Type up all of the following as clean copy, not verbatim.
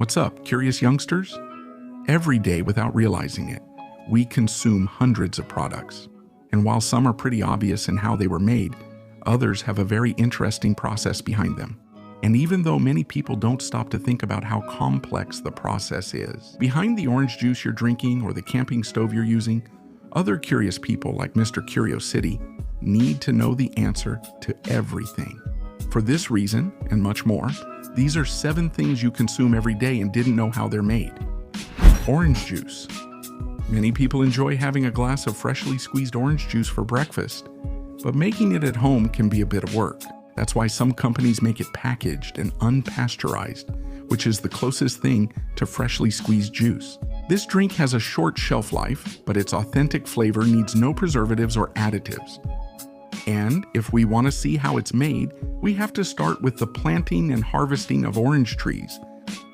What's up, curious youngsters? Every day, without realizing it, we consume hundreds of products. And while some are pretty obvious in how they were made, others have a very interesting process behind them. And even though many people don't stop to think about how complex the process is, behind the orange juice you're drinking or the camping stove you're using, other curious people like Mr. Curiosity need to know the answer to everything. For this reason, and much more, these are 7 things you consume every day and didn't know how they're made. Orange juice. Many people enjoy having a glass of freshly squeezed orange juice for breakfast, but making it at home can be a bit of work. That's why some companies make it packaged and unpasteurized, which is the closest thing to freshly squeezed juice. This drink has a short shelf life, but its authentic flavor needs no preservatives or additives. And if we want to see how it's made, we have to start with the planting and harvesting of orange trees.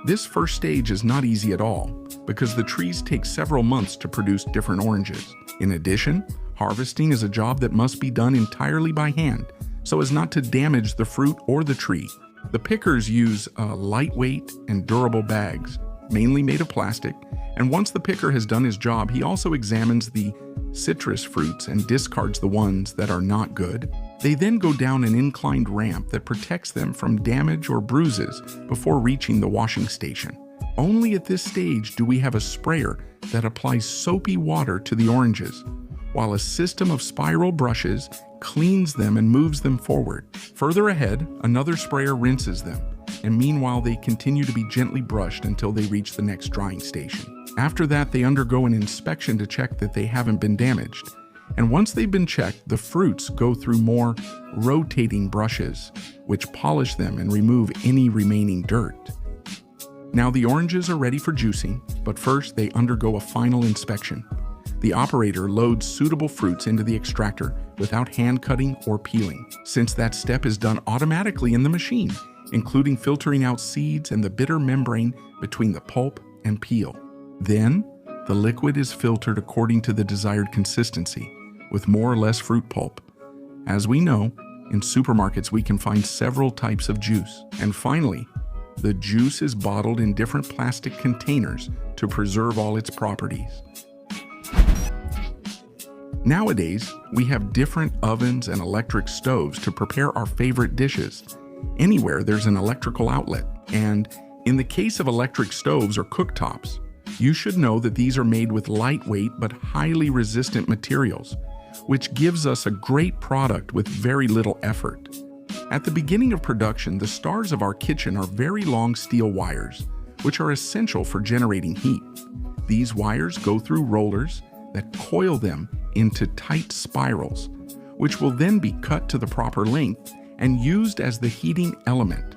This first stage is not easy at all, because the trees take several months to produce different oranges. In addition, harvesting is a job that must be done entirely by hand, so as not to damage the fruit or the tree. The pickers use lightweight and durable bags, mainly made of plastic, and once the picker has done his job, he also examines the citrus fruits and discards the ones that are not good. They then go down an inclined ramp that protects them from damage or bruises before reaching the washing station. Only at this stage do we have a sprayer that applies soapy water to the oranges, while a system of spiral brushes cleans them and moves them forward. Further ahead, another sprayer rinses them, and meanwhile they continue to be gently brushed until they reach the next drying station. After that, they undergo an inspection to check that they haven't been damaged. And once they've been checked, the fruits go through more rotating brushes, which polish them and remove any remaining dirt. Now the oranges are ready for juicing, but first they undergo a final inspection. The operator loads suitable fruits into the extractor without hand cutting or peeling, since that step is done automatically in the machine, including filtering out seeds and the bitter membrane between the pulp and peel. Then, the liquid is filtered according to the desired consistency, with more or less fruit pulp. As we know, in supermarkets we can find several types of juice. And finally, the juice is bottled in different plastic containers to preserve all its properties. Nowadays, we have different ovens and electric stoves to prepare our favorite dishes. Anywhere there's an electrical outlet. And in the case of electric stoves or cooktops, you should know that these are made with lightweight but highly resistant materials, which gives us a great product with very little effort. At the beginning of production, the stars of our kitchen are very long steel wires, which are essential for generating heat. These wires go through rollers that coil them into tight spirals, which will then be cut to the proper length and used as the heating element.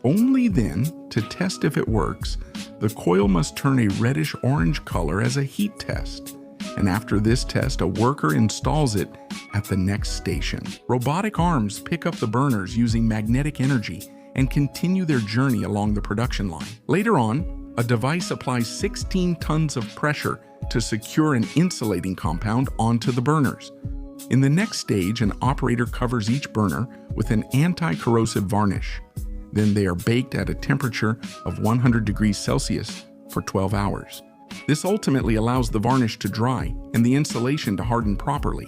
Only then, to test if it works, the coil must turn a reddish-orange color as a heat test. And after this test, a worker installs it at the next station. Robotic arms pick up the burners using magnetic energy and continue their journey along the production line. Later on, a device applies 16 tons of pressure to secure an insulating compound onto the burners. In the next stage, an operator covers each burner with an anti-corrosive varnish. Then they are baked at a temperature of 100 degrees Celsius for 12 hours. This ultimately allows the varnish to dry and the insulation to harden properly.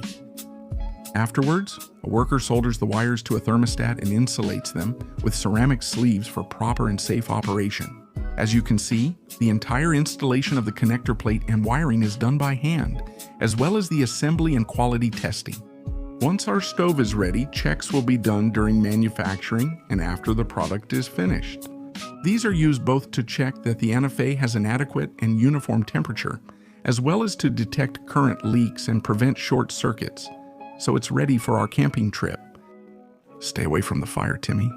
Afterwards, a worker solders the wires to a thermostat and insulates them with ceramic sleeves for proper and safe operation. As you can see, the entire installation of the connector plate and wiring is done by hand, as well as the assembly and quality testing. Once our stove is ready, checks will be done during manufacturing and after the product is finished. These are used both to check that the NFA has an adequate and uniform temperature, as well as to detect current leaks and prevent short circuits, so it's ready for our camping trip. Stay away from the fire, Timmy.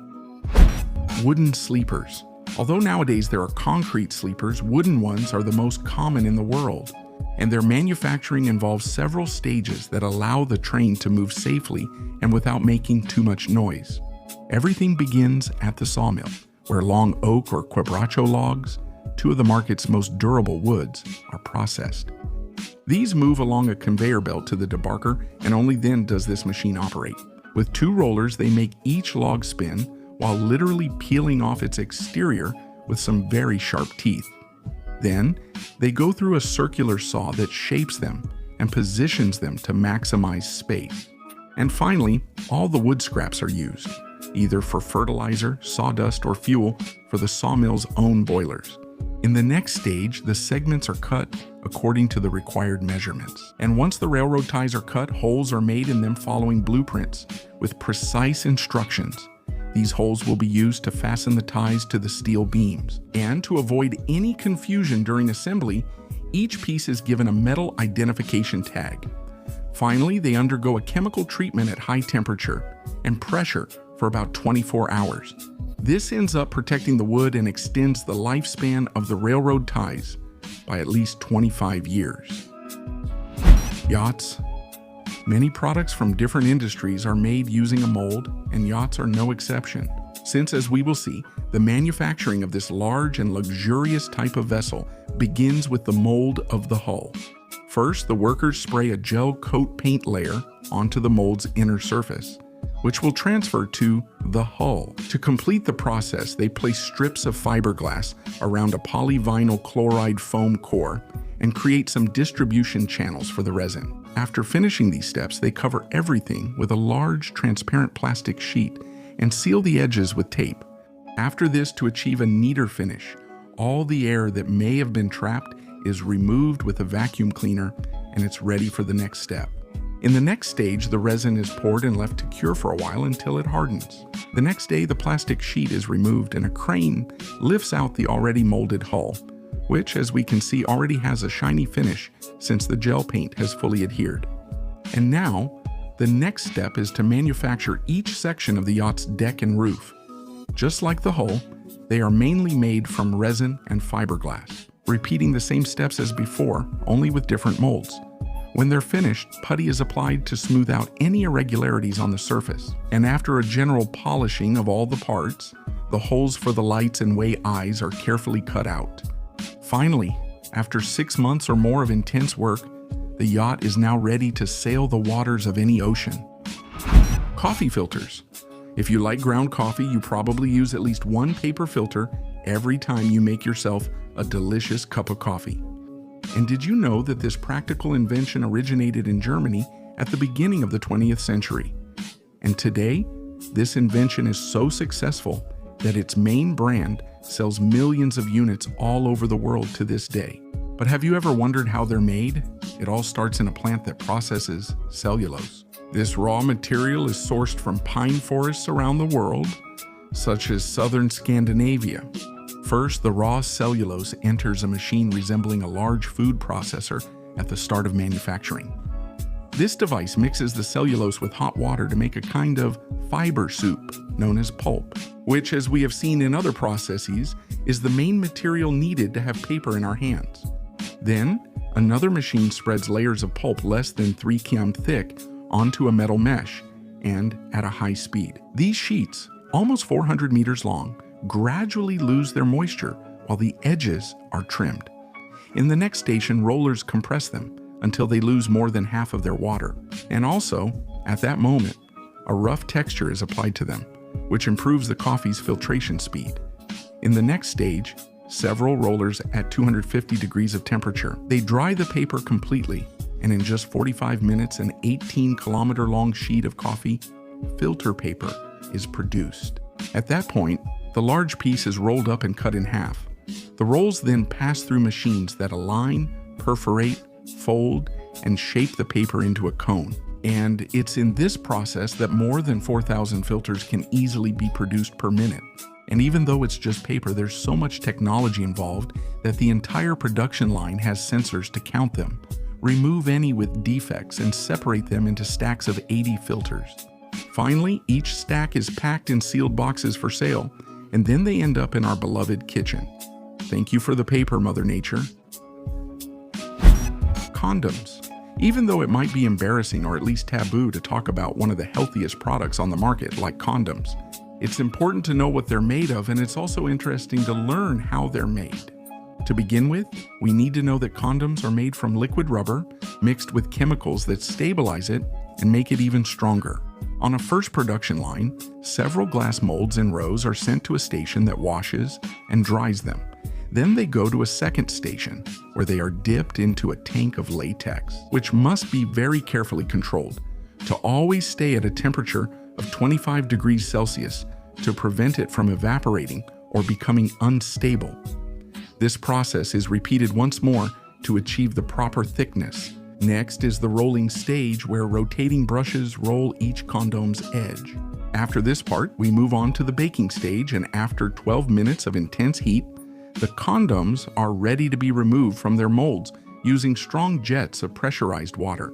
Wooden sleepers. Although nowadays there are concrete sleepers, wooden ones are the most common in the world, and their manufacturing involves several stages that allow the train to move safely and without making too much noise. Everything begins at the sawmill, where long oak or quebracho logs, 2 of the market's most durable woods, are processed. These move along a conveyor belt to the debarker, and only then does this machine operate. With 2 rollers, they make each log spin while literally peeling off its exterior with some very sharp teeth. Then, they go through a circular saw that shapes them and positions them to maximize space. And finally, all the wood scraps are used, either for fertilizer, sawdust, or fuel for the sawmill's own boilers. In the next stage, the segments are cut according to the required measurements. And once the railroad ties are cut, holes are made in them following blueprints with precise instructions. These holes will be used to fasten the ties to the steel beams. And to avoid any confusion during assembly, each piece is given a metal identification tag. Finally, they undergo a chemical treatment at high temperature and pressure for about 24 hours. This ends up protecting the wood and extends the lifespan of the railroad ties by at least 25 years. Yachts. Many products from different industries are made using a mold, and yachts are no exception, since, as we will see, the manufacturing of this large and luxurious type of vessel begins with the mold of the hull. First, the workers spray a gel coat paint layer onto the mold's inner surface, which will transfer to the hull. To complete the process, they place strips of fiberglass around a polyvinyl chloride foam core and create some distribution channels for the resin. After finishing these steps, they cover everything with a large transparent plastic sheet and seal the edges with tape. After this, to achieve a neater finish, all the air that may have been trapped is removed with a vacuum cleaner, and it's ready for the next step. In the next stage, the resin is poured and left to cure for a while until it hardens. The next day, the plastic sheet is removed and a crane lifts out the already molded hull, which, as we can see, already has a shiny finish since the gel paint has fully adhered. And now, the next step is to manufacture each section of the yacht's deck and roof. Just like the hull, they are mainly made from resin and fiberglass, repeating the same steps as before, only with different molds. When they're finished, putty is applied to smooth out any irregularities on the surface. And after a general polishing of all the parts, the holes for the lights and way eyes are carefully cut out. Finally, after 6 months or more of intense work, the yacht is now ready to sail the waters of any ocean. Coffee filters. If you like ground coffee, you probably use at least one paper filter every time you make yourself a delicious cup of coffee. And did you know that this practical invention originated in Germany at the beginning of the 20th century? And today, this invention is so successful that its main brand sells millions of units all over the world to this day. But have you ever wondered how they're made? It all starts in a plant that processes cellulose. This raw material is sourced from pine forests around the world, such as southern Scandinavia. First, the raw cellulose enters a machine resembling a large food processor at the start of manufacturing. This device mixes the cellulose with hot water to make a kind of fiber soup known as pulp, which, as we have seen in other processes, is the main material needed to have paper in our hands. Then, another machine spreads layers of pulp less than 3 km thick onto a metal mesh, and at a high speed. These sheets, almost 400 meters long, gradually lose their moisture while the edges are trimmed. In the next station, rollers compress them until they lose more than half of their water. And also, at that moment, a rough texture is applied to them, which improves the coffee's filtration speed. In the next stage, several rollers at 250 degrees of temperature. They dry the paper completely, and in just 45 minutes, an 18-kilometer-long sheet of coffee filter paper is produced. At that point, the large piece is rolled up and cut in half. The rolls then pass through machines that align, perforate, fold, and shape the paper into a cone. And it's in this process that more than 4,000 filters can easily be produced per minute. And even though it's just paper, there's so much technology involved that the entire production line has sensors to count them, remove any with defects, and separate them into stacks of 80 filters. Finally, each stack is packed in sealed boxes for sale, and then they end up in our beloved kitchen. Thank you for the paper, Mother Nature. Condoms. Even though it might be embarrassing or at least taboo to talk about one of the healthiest products on the market, like condoms, it's important to know what they're made of, and it's also interesting to learn how they're made. To begin with, we need to know that condoms are made from liquid rubber mixed with chemicals that stabilize it and make it even stronger. On a first production line, several glass molds in rows are sent to a station that washes and dries them. Then they go to a second station, where they are dipped into a tank of latex, which must be very carefully controlled to always stay at a temperature of 25 degrees Celsius to prevent it from evaporating or becoming unstable. This process is repeated once more to achieve the proper thickness. Next is the rolling stage, where rotating brushes roll each condom's edge. After this part, we move on to the baking stage, and after 12 minutes of intense heat, the condoms are ready to be removed from their molds using strong jets of pressurized water.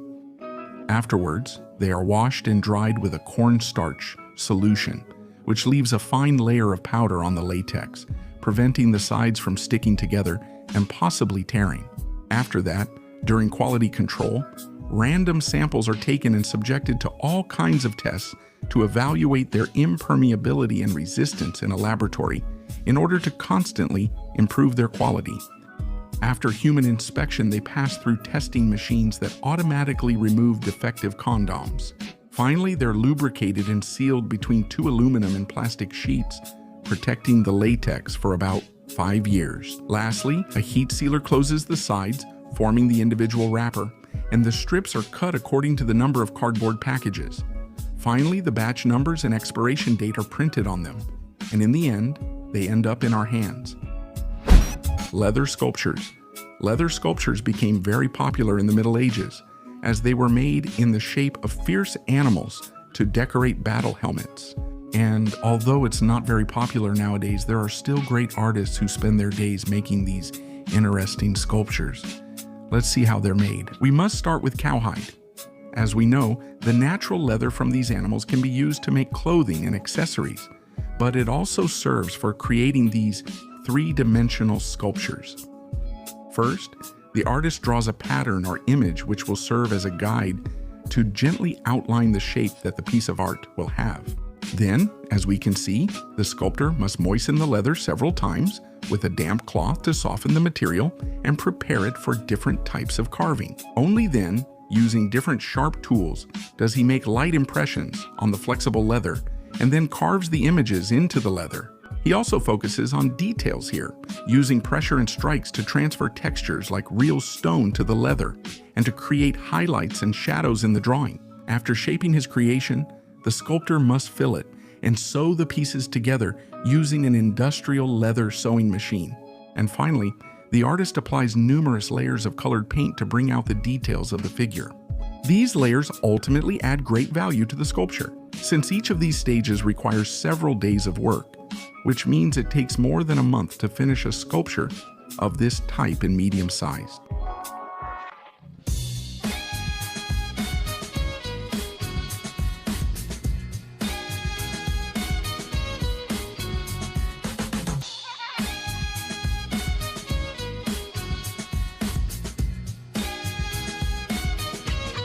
Afterwards, they are washed and dried with a cornstarch solution, which leaves a fine layer of powder on the latex, preventing the sides from sticking together and possibly tearing. After that, during quality control, random samples are taken and subjected to all kinds of tests to evaluate their impermeability and resistance in a laboratory in order to constantly improve their quality. After human inspection, they pass through testing machines that automatically remove defective condoms. Finally, they're lubricated and sealed between two aluminum and plastic sheets, protecting the latex for about 5 years. Lastly, a heat sealer closes the sides, forming the individual wrapper, and the strips are cut according to the number of cardboard packages. Finally, the batch numbers and expiration date are printed on them, and in the end, they end up in our hands. Leather sculptures. Leather sculptures became very popular in the Middle Ages, as they were made in the shape of fierce animals to decorate battle helmets. And although it's not very popular nowadays, there are still great artists who spend their days making these interesting sculptures. Let's see how they're made. We must start with cowhide. As we know, the natural leather from these animals can be used to make clothing and accessories, but it also serves for creating these three-dimensional sculptures. First, the artist draws a pattern or image which will serve as a guide to gently outline the shape that the piece of art will have. Then, as we can see, the sculptor must moisten the leather several times with a damp cloth to soften the material and prepare it for different types of carving. Only then, using different sharp tools, does he make light impressions on the flexible leather and then carves the images into the leather. He also focuses on details here, using pressure and strikes to transfer textures like real stone to the leather and to create highlights and shadows in the drawing. After shaping his creation, the sculptor must fill it and sew the pieces together using an industrial leather sewing machine. And finally, the artist applies numerous layers of colored paint to bring out the details of the figure. These layers ultimately add great value to the sculpture, since each of these stages requires several days of work, which means it takes more than a month to finish a sculpture of this type in medium size.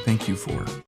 Thank you for